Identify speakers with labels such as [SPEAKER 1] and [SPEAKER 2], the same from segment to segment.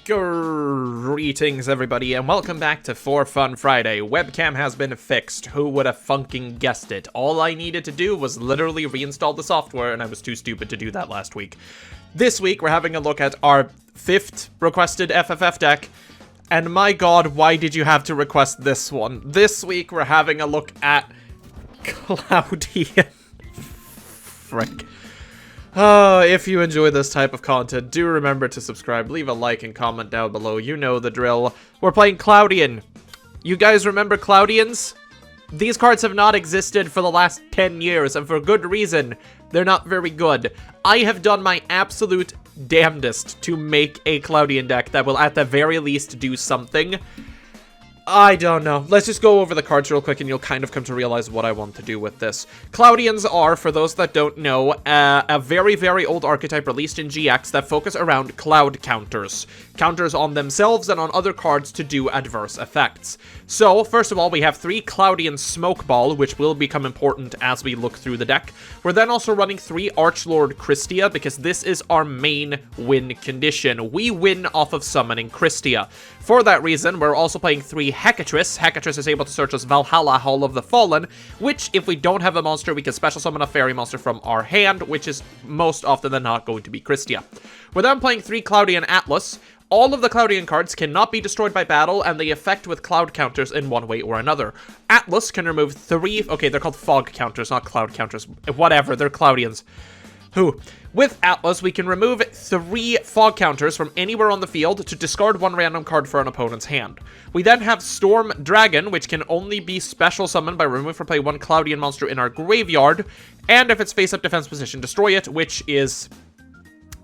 [SPEAKER 1] Greetings everybody and welcome back to For Fun Friday. Webcam has been fixed. Who would have fucking guessed it? All I needed to do was literally reinstall the software and I was too stupid to do that last week. This week we're having a look at our 5th requested FFF deck. And my god, why did you have to request this one? This week we're having a look at Claudian. Frick. If you enjoy this type of content, do remember to subscribe, leave a like, and comment down below. You know the drill. We're playing Claudian. You guys remember Claudians? These cards have not existed for the last 10 years, and for good reason. They're not very good. I have done my absolute damnedest to make a Claudian deck that will at the very least do something. I don't know. Let's just go over the cards real quick and you'll kind of come to realize what I want to do with this. Claudians are, for those that don't know, a very, very old archetype released in GX that focus around cloud counters. Counters on themselves and on other cards to do adverse effects. So, first of all, we have 3 Claudian Smoke Ball, which will become important as we look through the deck. We're then also running 3 Archlord Christia, because this is our main win condition. We win off of summoning Christia. For that reason, we're also playing 3 Hecatrice. Hecatrice is able to search us Valhalla, Hall of the Fallen, which, if we don't have a monster, we can special summon a fairy monster from our hand, which is most often than not going to be Christia. We're then playing 3 Claudian Atlas. All of the Claudian cards cannot be destroyed by battle, and they affect with cloud counters in one way or another. Atlas can remove 3... Okay, they're called fog counters, not cloud counters. Whatever, they're Claudians. With Atlas, we can remove 3 fog counters from anywhere on the field to discard 1 random card for an opponent's hand. We then have Storm Dragon, which can only be special summoned by removing from play 1 Claudian monster in our graveyard, and if it's face-up defense position, destroy it, which is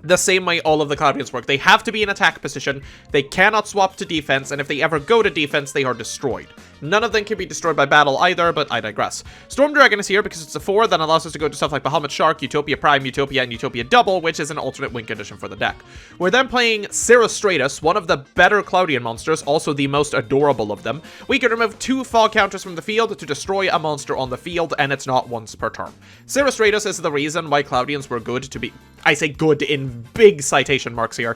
[SPEAKER 1] the same way all of the Claudians work. They have to be in attack position, they cannot swap to defense, and if they ever go to defense, they are destroyed. None of them can be destroyed by battle either, but I digress. Storm Dragon is here because it's a 4 that allows us to go to stuff like Bahamut Shark, Utopia Prime, Utopia, and Utopia Double, which is an alternate win condition for the deck. We're then playing Cirrostratus, one of the better Claudian monsters, also the most adorable of them. We can remove 2 fog counters from the field to destroy a monster on the field, and it's not once per turn. Cirrostratus is the reason why Claudians were good to be... I say good in big citation marks here.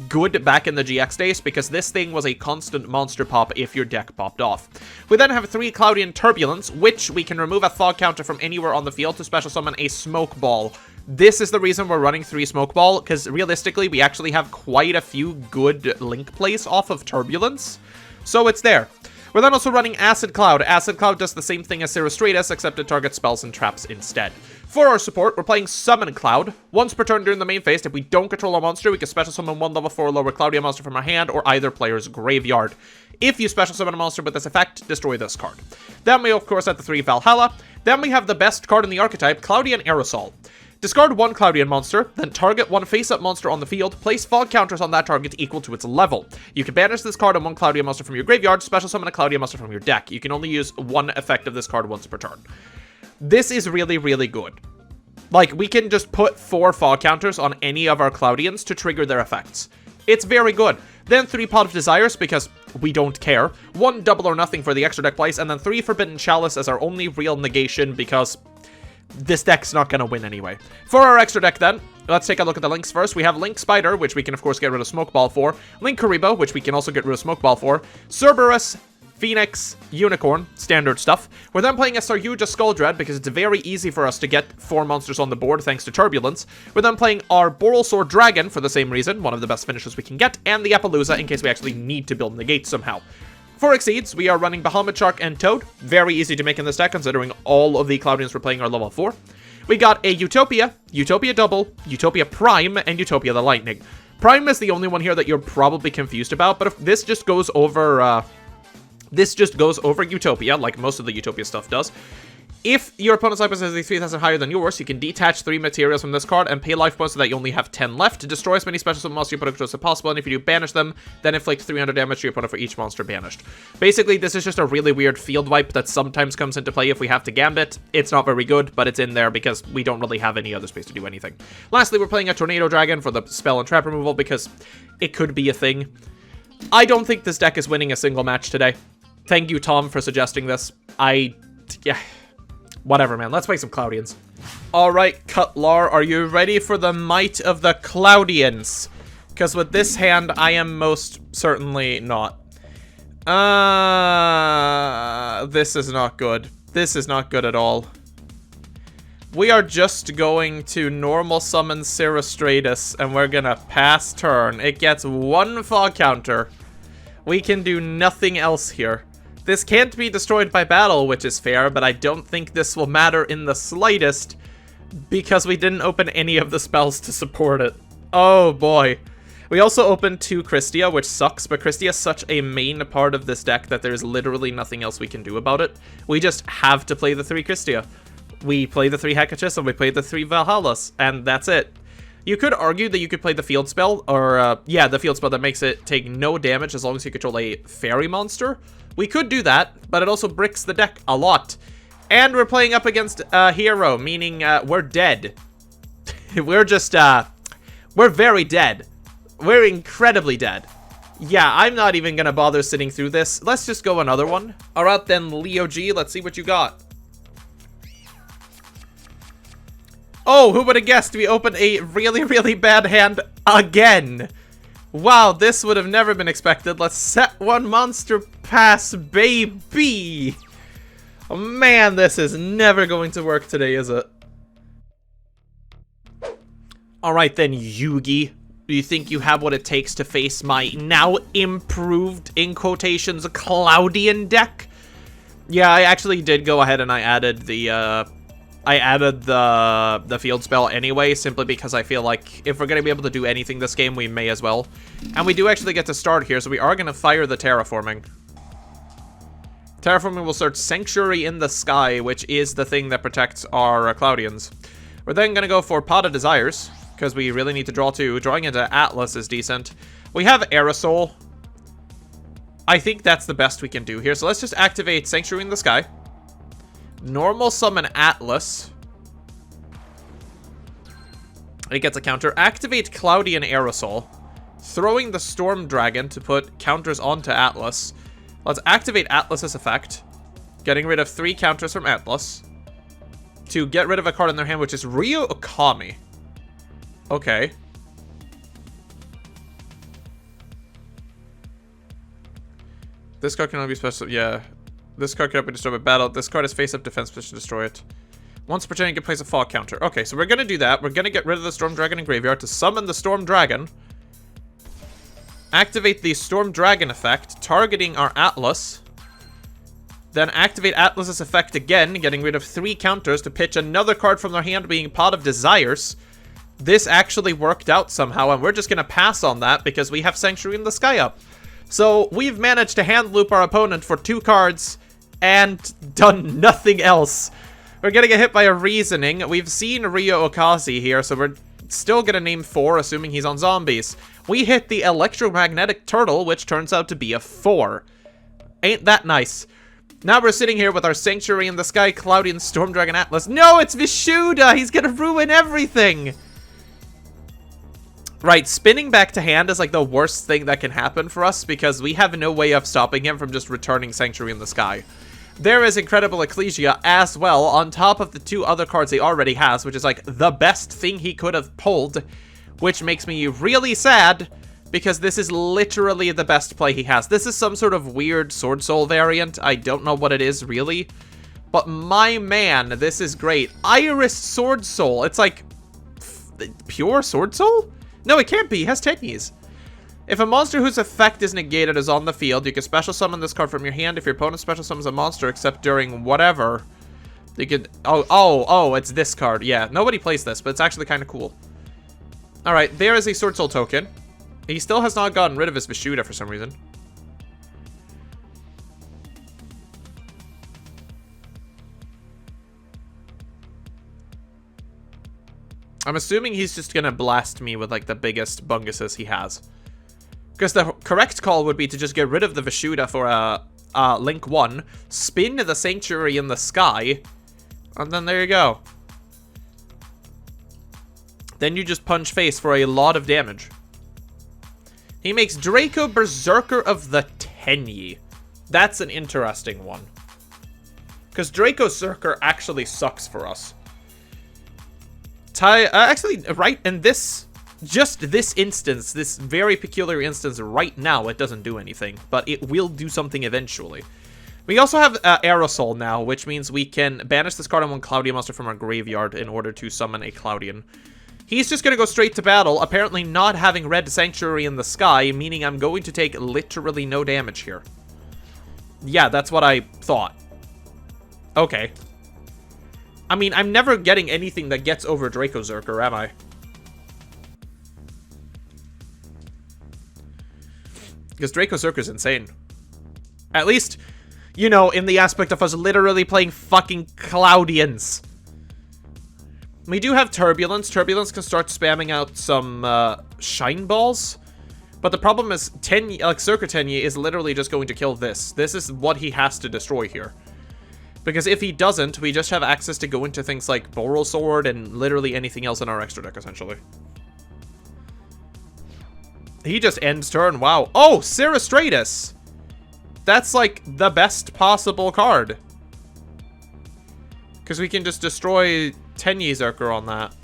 [SPEAKER 1] Good back in the GX days, because this thing was a constant monster pop if your deck popped off. We then have 3 Claudian Turbulence, which we can remove a fog counter from anywhere on the field to special summon a Smoke Ball. This is the reason we're running 3 Smoke Ball, because realistically we actually have quite a few good link plays off of Turbulence. So it's there. We're then also running Acid Cloud. Acid Cloud does the same thing as Cirrostratus, except it targets spells and traps instead. For our support, we're playing Summon Cloud. Once per turn during the main phase, if we don't control a monster, we can special summon 1 level 4 lower Claudian monster from our hand or either player's graveyard. If you special summon a monster with this effect, destroy this card. Then we, of course, have the 3 Valhalla. Then we have the best card in the archetype, Claudian Aerosol. Discard 1 Claudian monster, then target 1 face-up monster on the field, place fog counters on that target equal to its level. You can banish this card and 1 Claudian monster from your graveyard, special summon a Claudian monster from your deck. You can only use 1 effect of this card once per turn. This is really, really good. Like, we can just put 4 fog counters on any of our Claudians to trigger their effects. It's very good. Then 3 Pot of Desires, because we don't care. 1 Double or Nothing for the extra deck place, and then 3 Forbidden Chalice as our only real negation, because this deck's not going to win anyway. For our extra deck then, let's take a look at the links first. We have Link Spider, which we can of course get rid of Smoke Ball for. Link Karibo, which we can also get rid of Smoke Ball for. Cerberus, Phoenix, Unicorn, standard stuff. We're then playing a Saryuja Skulldread because it's very easy for us to get 4 monsters on the board thanks to Turbulence. We're then playing our Borrelsword Dragon for the same reason, one of the best finishes we can get, and the Appaloosa in case we actually need to build negate somehow. For Exceeds, we are running Bahamut Shark and Toad. Very easy to make in this deck considering all of the Claudians we're playing are level 4. We got a Utopia, Utopia Double, Utopia Prime, and Utopia the Lightning. Prime is the only one here that you're probably confused about, but if this just goes over... Utopia, like most of the Utopia stuff does. If your opponent's life points is 3,000 higher than yours, you can detach 3 materials from this card and pay life points so that you only have 10 left to destroy as many special summon monsters your opponent controls as possible, and if you do banish them, then inflict 300 damage to your opponent for each monster banished. Basically, this is just a really weird field wipe that sometimes comes into play if we have to gambit. It's not very good, but it's in there because we don't really have any other space to do anything. Lastly, we're playing a Tornado Dragon for the spell and trap removal because it could be a thing. I don't think this deck is winning a single match today. Thank you, Tom, for suggesting this. Yeah. Whatever, man. Let's play some Claudians. Alright, Cutlar, are you ready for the might of the Claudians? Because with this hand, I am most certainly not. This is not good. This is not good at all. We are just going to normal summon Cirrostratus, and we're gonna pass turn. It gets 1 fog counter. We can do nothing else here. This can't be destroyed by battle, which is fair, but I don't think this will matter in the slightest, because we didn't open any of the spells to support it. Oh boy. We also opened 2 Christia, which sucks, but Christia is such a main part of this deck that there's literally nothing else we can do about it. We just have to play the 3 Christia. We play the 3 Hecatists and we play the 3 Valhallas, and that's it. You could argue that you could play the field spell, or, yeah, the field spell that makes it take no damage as long as you control a fairy monster. We could do that, but it also bricks the deck a lot. And we're playing up against a hero, meaning we're dead. We're just, we're very dead. We're incredibly dead. Yeah, I'm not even gonna bother sitting through this. Let's just go another one. Alright then, Leo G, let's see what you got. Oh, who would have guessed we opened a really, really bad hand again? Wow, this would have never been expected. Let's set 1 monster pass, baby. Oh man, this is never going to work today, is it? Alright then, Yugi. Do you think you have what it takes to face my now improved, in quotations, Claudian deck? Yeah, I actually did go ahead and I added the field spell anyway, simply because I feel like if we're going to be able to do anything this game, we may as well. And we do actually get to start here, so we are going to fire the terraforming. Terraforming will start Sanctuary in the Sky, which is the thing that protects our Claudians. We're then going to go for Pot of Desires, because we really need to draw 2. Drawing into Atlas is decent. We have Aerosol. I think that's the best we can do here, so let's just activate Sanctuary in the Sky. Normal summon Atlas. It gets a counter. Activate Claudian Aerosol. Throwing the Storm Dragon to put counters onto Atlas. Let's activate Atlas's effect. Getting rid of 3 counters from Atlas. To get rid of a card in their hand, which is Ryo Okami. Okay. This card can only be special. Yeah. This card cannot be destroyed by battle. This card is face-up defense position to destroy it. Once per turn, you can place a fog counter. Okay, so we're going to do that. We're going to get rid of the Storm Dragon in graveyard to summon the Storm Dragon. Activate the Storm Dragon effect, targeting our Atlas. Then activate Atlas's effect again, getting rid of 3 counters to pitch another card from their hand, being Pot of Desires. This actually worked out somehow, and we're just going to pass on that because we have Sanctuary in the Sky up. So we've managed to hand loop our opponent for 2 cards and done nothing else. We're going to get hit by a Reasoning. We've seen Ryo Okazi here, so we're still going to name 4, assuming he's on zombies. We hit the Electromagnetic Turtle, which turns out to be a 4. Ain't that nice? Now we're sitting here with our Sanctuary in the Sky, Claudian Storm Dragon Atlas. No, it's Vishuda! He's going to ruin everything! Right, spinning back to hand is like the worst thing that can happen for us because we have no way of stopping him from just returning Sanctuary in the Sky. There is Incredible Ecclesia as well, on top of the 2 other cards he already has, which is like the best thing he could have pulled, which makes me really sad because this is literally the best play he has. This is some sort of weird Sword Soul variant. I don't know what it is really, but my man, this is great. Iris Sword Soul. It's like pure Sword Soul? No, it can't be. He has Technies. If a monster whose effect is negated is on the field, you can special summon this card from your hand. If your opponent special summons a monster, except during whatever, you could... Oh, it's this card. Yeah, nobody plays this, but it's actually kind of cool. Alright, there is a Sword Soul token. He still has not gotten rid of his Vishuda for some reason. I'm assuming he's just gonna blast me with like the biggest bunguses he has. Because the correct call would be to just get rid of the Vishuda for a Link 1, spin the Sanctuary in the Sky, and then there you go. Then you just punch face for a lot of damage. He makes Draco Berserker of the Tenyi. That's an interesting one. Because Draco Berserker actually sucks for us. Actually, right, in this Just this instance, this very peculiar instance right now, it doesn't do anything. But it will do something eventually. We also have Aerosol now, which means we can banish this card on one Claudian monster from our graveyard in order to summon a Claudian. He's just going to go straight to battle, apparently not having Red Sanctuary in the sky, meaning I'm going to take literally no damage here. Yeah, that's what I thought. Okay. I mean, I'm never getting anything that gets over Draco Zerker, am I? Because Draco Zerker's insane. At least, you know, in the aspect of us literally playing fucking Claudians. We do have Turbulence. Turbulence can start spamming out some Shine Balls. But the problem is, Zerker Tenyi is literally just going to kill this. This is what he has to destroy here. Because if he doesn't, we just have access to go into things like Boral Sword and literally anything else in our extra deck, essentially. He just ends turn. Wow. Oh, Serastratus! That's like the best possible card. Because we can just destroy Tenyi Zerker on that.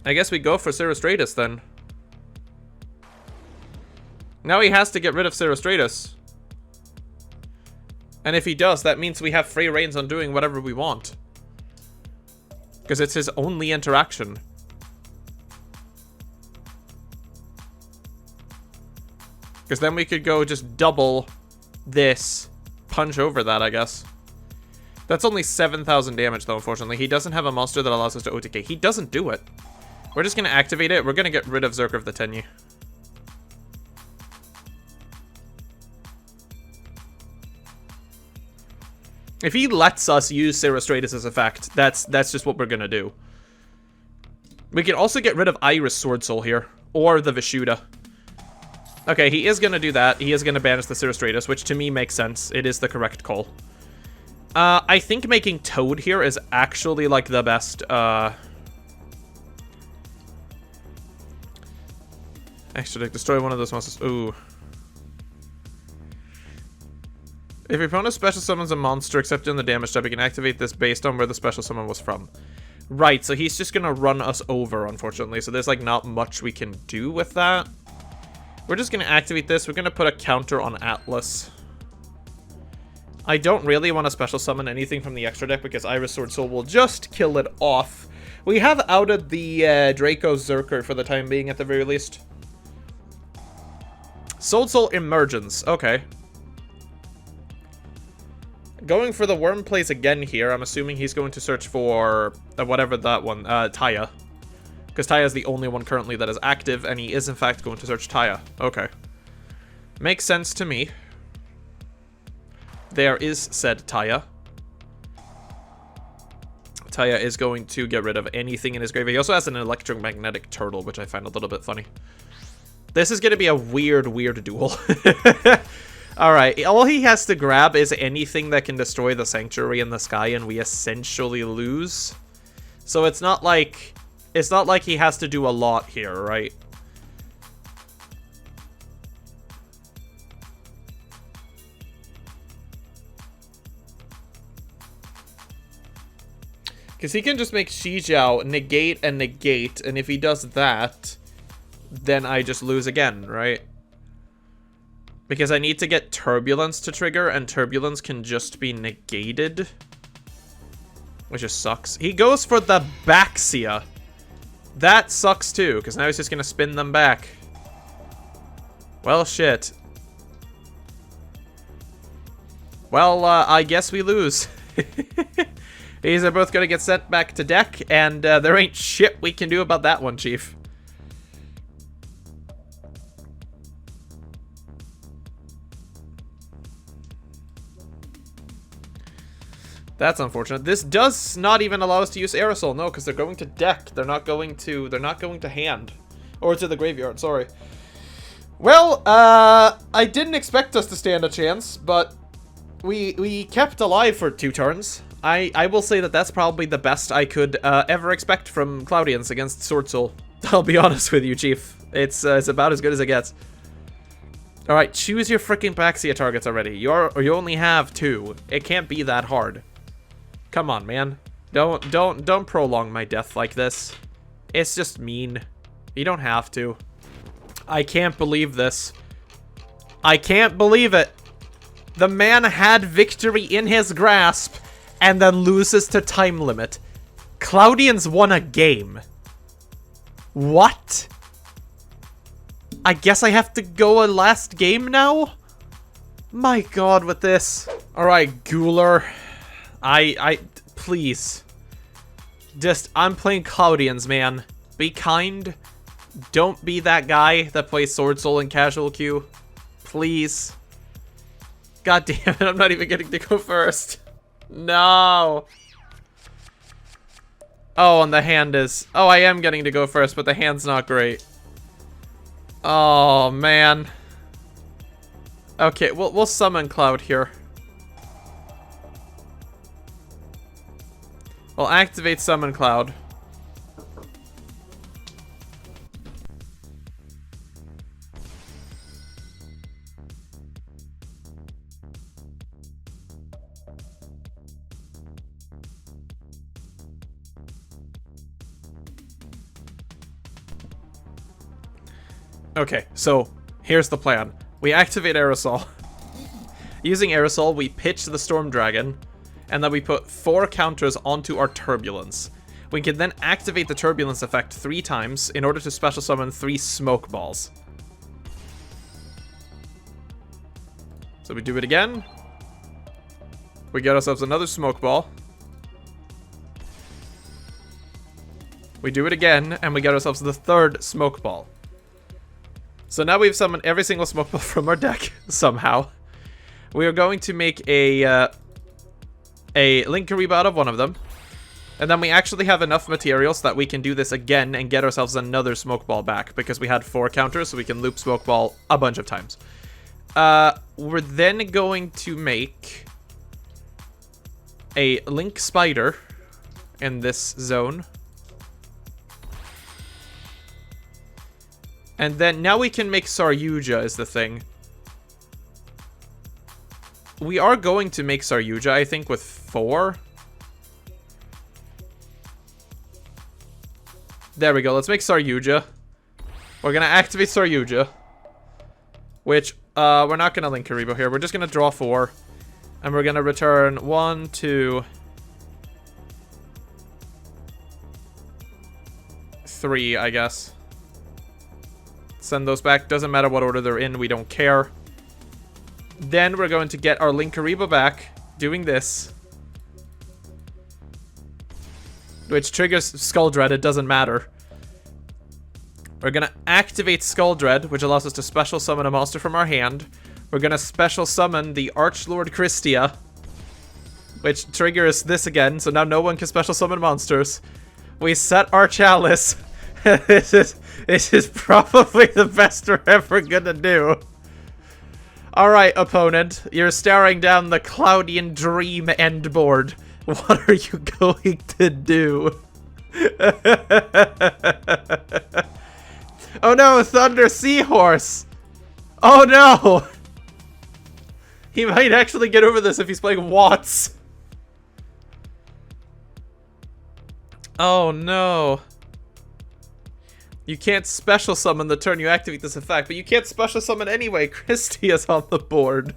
[SPEAKER 1] I guess we go for Serastratus then. Now he has to get rid of Serastratus. And if he does, that means we have free reigns on doing whatever we want. Because it's his only interaction. Because then we could go just double this, punch over that, I guess. That's only 7,000 damage, though, unfortunately. He doesn't have a monster that allows us to OTK. He doesn't do it. We're just going to activate it. We're going to get rid of Zerker of the Tenyi. If he lets us use Serastratus as effect, that's just what we're going to do. We can also get rid of Iris Sword Soul here, or the Vishuda. Okay, he is going to do that. He is going to banish the Serastratus, which to me makes sense. It is the correct call. I think making Toad here is actually, like, the best, Actually, destroy one of those monsters. Ooh. If your opponent special summons a monster except in the damage type, you can activate this based on where the special summon was from. Right, so he's just gonna run us over, unfortunately. So there's, like, not much we can do with that. We're just gonna activate this. We're gonna put a counter on Atlas. I don't really want to special summon anything from the extra deck because Iris Sword Soul will just kill it off. We have outed the Draco Zerker for the time being, at the very least. Soul Soul Emergence. Okay. Going for the Worm Plays again here. I'm assuming he's going to search for whatever that one, Taya. Because Taya is the only one currently that is active, and he is in fact going to search Taya. Okay. Makes sense to me. There is said Taya. Taya is going to get rid of anything in his graveyard. He also has an electromagnetic turtle, which I find a little bit funny. This is going to be a weird, weird duel. Alright, all he has to grab is anything that can destroy the Sanctuary in the sky, and we essentially lose. So it's not like he has to do a lot here, right? Because he can just make Yugioh negate and negate, and if he does that, then I just lose again, right? Because I need to get Turbulence to trigger, and Turbulence can just be negated. Which just sucks. He goes for the Baxia. That sucks too, because now he's just going to spin them back. Well, shit. Well, I guess we lose. These are both going to get sent back to deck, and there ain't shit we can do about that one, Chief. That's unfortunate. This does not even allow us to use Aerosol, no, because they're going to deck. They're not going to hand. Or to the graveyard, sorry. Well, I didn't expect us to stand a chance, but we kept alive for 2 turns. I will say that that's probably the best I could ever expect from Claudians against Sword Soul. I'll be honest with you, Chief. It's about as good as it gets. Alright, choose your freaking Baxia targets already. You only have 2. It can't be that hard. Come on, man. Don't prolong my death like this. It's just mean. You don't have to. I can't believe this. I can't believe it. The man had victory in his grasp and then loses to time limit. Claudian's won a game. What? I guess I have to go a last game now? My god, with this. Alright, Ghouler. Please. Just, I'm playing Claudians, man. Be kind. Don't be that guy that plays Sword Soul in casual queue. Please. God damn it, I'm not even getting to go first. No. Oh, and the hand is... Oh, I am getting to go first, but the hand's not great. Oh, man. Okay, we'll summon Cloud here. We'll activate Summon Cloud. Okay, so here's the plan. We activate Aerosol. Using Aerosol, we pitch the Storm Dragon, and then we put 4 counters onto our Turbulence. We can then activate the Turbulence effect 3 times in order to special summon 3 Smoke Balls. So we do it again. We get ourselves another Smoke Ball. We do it again, and we get ourselves the 3rd Smoke Ball. So now we've summoned every single Smoke Ball from our deck, somehow. We are going to make a Linkariba out of one of them. And then we actually have enough materials that we can do this again and get ourselves another Smoke Ball back. Because we had 4 counters, so we can loop Smoke Ball a bunch of times. We're then going to make a Link Spider in this zone. And then now we can make Saryuja is the thing. We are going to make Saryuja, I think, with 4. There we go. Let's make Saryuja. We're going to activate Saryuja. Which, we're not going to link Karibo here. We're just going to draw 4. And we're going to return 1, 2, 3, I guess. Send those back. Doesn't matter what order they're in. We don't care. Then we're going to get our Linkariba back, doing this. Which triggers Skull Dread, it doesn't matter. We're going to activate Skull Dread, which allows us to special summon a monster from our hand. We're going to special summon the Archlord Christia, which triggers this again, so now no one can special summon monsters. We set our Chalice. This is probably the best we're ever gonna do. Alright, opponent. You're staring down the Claudian Dream end board. What are you going to do? Oh no, Thunder Seahorse! Oh no! He might actually get over this if he's playing Watts. Oh no. You can't special summon the turn you activate this effect, but you can't special summon anyway. Christia's on the board.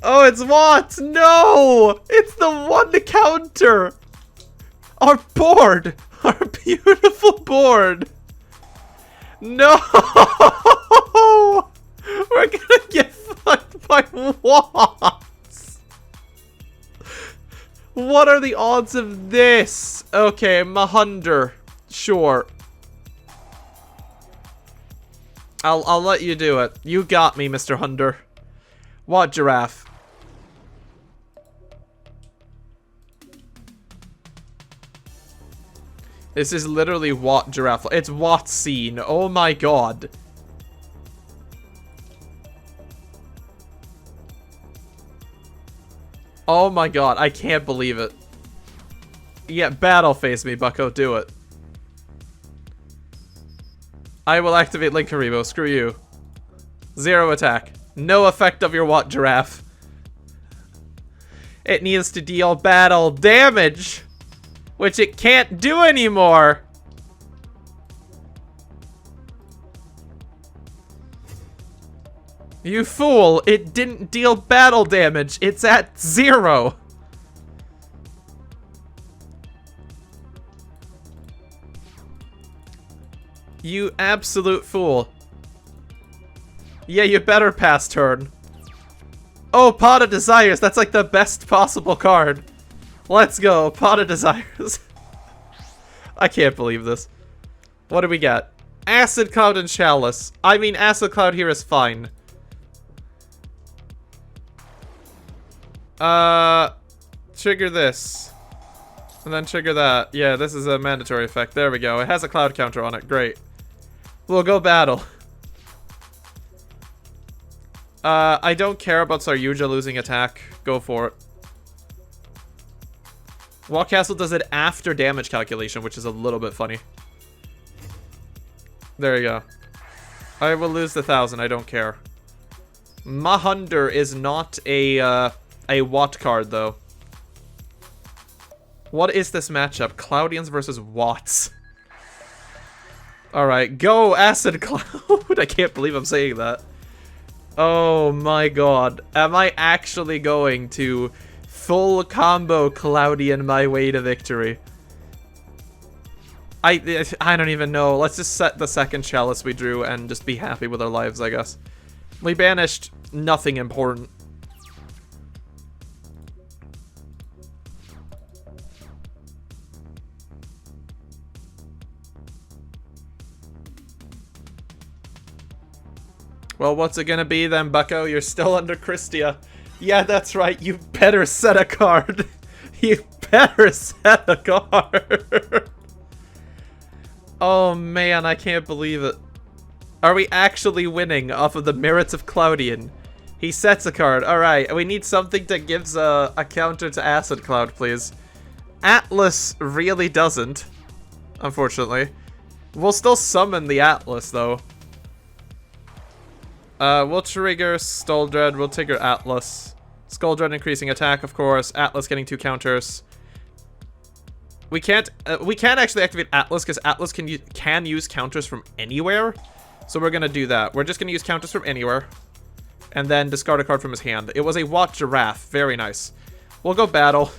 [SPEAKER 1] Oh, it's Watts! No! It's the 1 counter! Our board! Our beautiful board! No! We're gonna get fucked by Watts! What are the odds of this? Okay, Mahunder. Sure. I'll let you do it. You got me, Mr. Hunder. What giraffe? This is literally what giraffe. It's what scene. Oh my god. Oh my god. I can't believe it. Yeah, battle face me, bucko. Do it. I will activate Linkaribo. Screw you. 0 attack. No effect of your Watt Giraffe. It needs to deal battle damage, which it can't do anymore. You fool, it didn't deal battle damage. It's at 0. You absolute fool. Yeah, you better pass turn. Oh, Pot of Desires. That's like the best possible card. Let's go. Pot of Desires. I can't believe this. What do we get? Acid Cloud and Chalice. I mean, Acid Cloud here is fine. Trigger this. And then trigger that. Yeah, this is a mandatory effect. There we go. It has a cloud counter on it. Great. We'll go battle. I don't care about Yugioh losing attack. Go for it. Wall Castle does it after damage calculation, which is a little bit funny. There you go. I will lose the 1,000. I don't care. Mahunder is not a Watt card, though. What is this matchup? Claudians versus Watts. Alright, go Acid Cloud. I can't believe I'm saying that. Oh my god. Am I actually going to full combo Claudian my way to victory? I don't even know. Let's just set the second Chalice we drew and just be happy with our lives, I guess. We banished nothing important. Well, what's it gonna be then, bucko? You're still under Christia. Yeah, that's right. You better set a card. You better set a card. Oh, man, I can't believe it. Are we actually winning off of the merits of Claudian? He sets a card. Alright, we need something that gives a counter to Acid Cloud, please. Atlas really doesn't, unfortunately. We'll still summon the Atlas, though. We'll trigger Stoldred. We'll trigger Atlas. Stoldred increasing attack, of course. Atlas getting 2 counters. We can't actually activate Atlas because Atlas can use counters from anywhere. So we're gonna do that. We're just gonna use counters from anywhere, and then discard a card from his hand. It was a Watt Giraffe. Very nice. We'll go battle.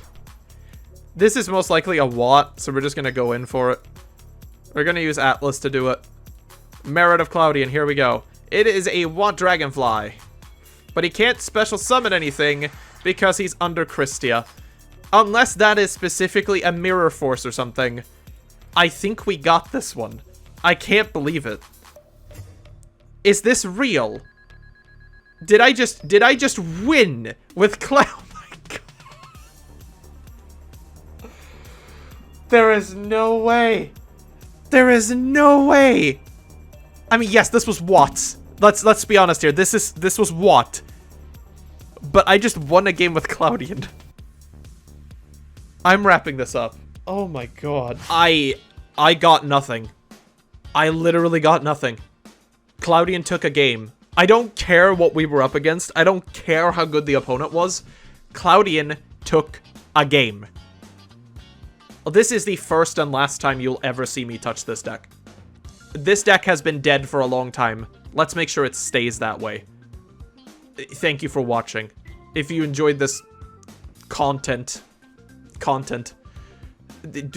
[SPEAKER 1] This is most likely a Watt, so we're just gonna go in for it. We're gonna use Atlas to do it. Merit of Claudian. Here we go. It is a Watt Dragonfly. But he can't special summon anything because he's under Christia. Unless that is specifically a Mirror Force or something. I think we got this one. I can't believe it. Is this real? Did I just win with Cloud? Oh my god. There is no way. There is no way. I mean, yes, this was Watt. Let's be honest here. This was Watt. But I just won a game with Claudian. I'm wrapping this up. Oh my god. I got nothing. I literally got nothing. Claudian took a game. I don't care what we were up against. I don't care how good the opponent was. Claudian took a game. This is the first and last time you'll ever see me touch this deck. This deck has been dead for a long time. Let's make sure it stays that way. Thank you for watching. If you enjoyed this content,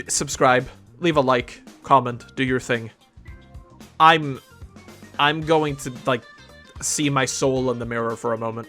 [SPEAKER 1] subscribe, leave a like, comment, do your thing. I'm going to, like, see my soul in the mirror for a moment.